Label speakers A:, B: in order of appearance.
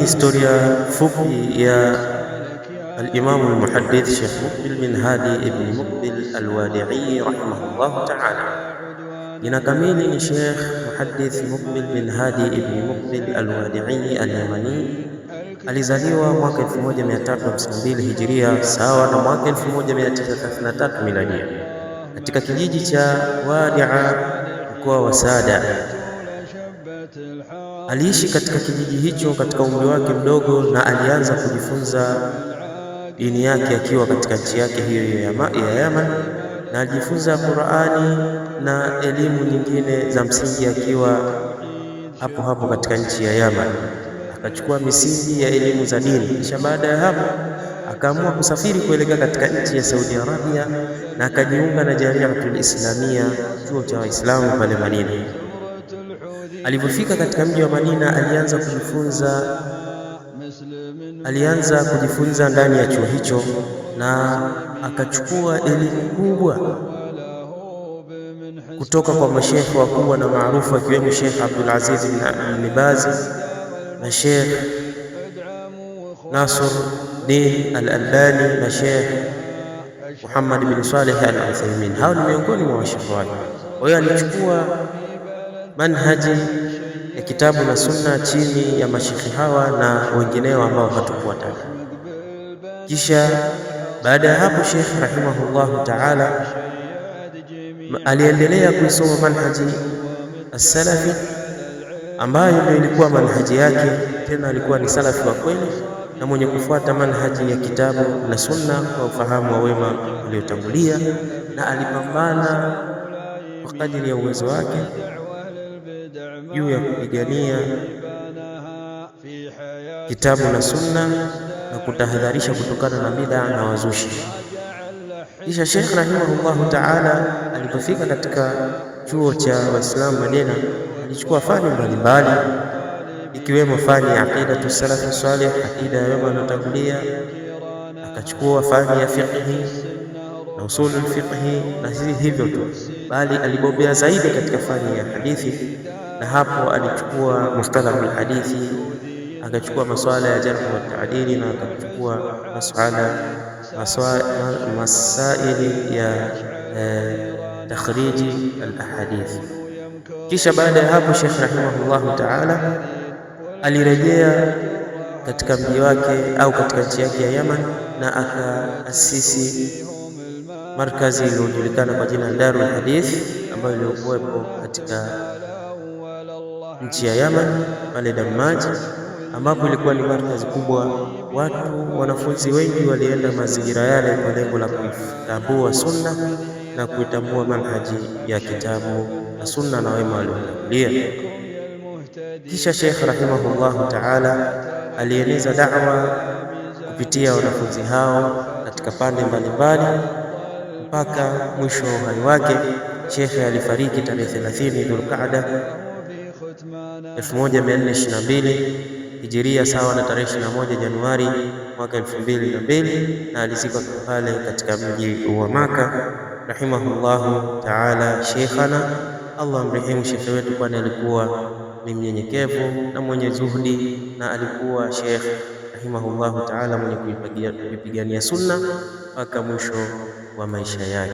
A: historia fupi ya al-Imam al-Muhaddith Sheikh Muqbil bin Hadi ibn Muqbil al-Wadi'i rahimahullahu ta'ala. Jina kamili ni Sheikh Muhaddith Muqbil bin Hadi ibn Muqbil al-Wadi'i al-Yamani. Alizaliwa mwaka 1352 Hijria sawa na mwaka 1933 Miladia katika kijiji cha Wadi'a, mkoa wa Sada. Aliishi katika kijiji hicho katika umri wake mdogo na alianza kujifunza dini yake akiwa katika nchi yake hiyo ya Yaman, na alijifunza Qur'ani na elimu nyingine za msingi akiwa hapo hapo katika nchi ya Yaman. Akachukua misingi ya elimu za dini, kisha baada ya hapo akaamua kusafiri kuelekea katika nchi ya Saudi Arabia na akajiunga na Jamiatul Islamia, chuo cha Waislamu pale Madina. Alipofika katika mji wa Madina alianza kujifunza ndani ya chuo hicho na akachukua elimu kubwa kutoka kwa mashekhe wakubwa na maarufu akiwemo Sheikh Abdul Aziz bin Baz na Sheikh Nasr Din al-Albani na Sheikh Muhammad bin Saleh al-Uthaymeen. Hao ni miongoni mwa mashekhe wake. Kwa hiyo alichukua manhaji ya kitabu na sunna chini ya mashekhi hawa na wengineo ambao hatukuwataja. Kisha baada ya hapo Sheikh rahimahullahu ta'ala aliendelea kuisoma manhaji as-salafi ambayo ndio ilikuwa manhaji yake. Tena alikuwa ni salafi wa kweli na mwenye kufuata manhaji ya kitabu na sunna kwa ufahamu wa wema waliotangulia, na alipambana kwa kadiri ya uwezo wake juu ya kupigania kitabu na sunna na kutahadharisha kutokana na bid'a na wazushi. Kisha Sheikh rahimahullahu ta'ala alipofika katika chuo cha Waislamu Madina, alichukua fani mbalimbali ikiwemo fani ya aqidatu salafi salih, aqida ya wema waliotangulia. Akachukua fani ya fiqhi na usulul fiqhi, na hivyo tu, bali alibobea zaidi katika fani ya hadithi, na hapo alichukua mustalahul hadithi, akachukua masuala ya jarh wa ta'dili, na akachukua masaili ya takhriji al-ahadith. Kisha baada ya hapo Sheikh rahimahullahu ta'ala alirejea katika mji wake au katika nchi yake ya Yaman na akaasisi markazi iliyojulikana kwa jina Darul Hadith ambayo ilikuwepo katika nchi ya Yaman pale Dammaj, ambapo ilikuwa ni markazi kubwa. Wanafunzi wengi walienda mazingira yale kwa lengo la kuitambua sunna na kuitambua manhaji ya kitabu na sunna na wema waliotangulia. Kisha Sheikh rahimahullahu ta'ala alieneza da'wa kupitia wanafunzi hao katika pande mbalimbali mpaka mwisho wa uhai wake. Sheikh alifariki tarehe 30 Dhulqa'da 1422 Hijiria sawa na tarehe 21 Januari mwaka 2002, na alizikwa pale katika mji wa Maka rahimahullahu ta'ala. Sheikhana, Allah amrehemu shekhe wetu, kwani alikuwa ni mnyenyekevu na mwenye zuhudi, na alikuwa Sheikh rahimahullahu ta'ala mwenye kuipigania sunna mpaka mwisho wa maisha yake.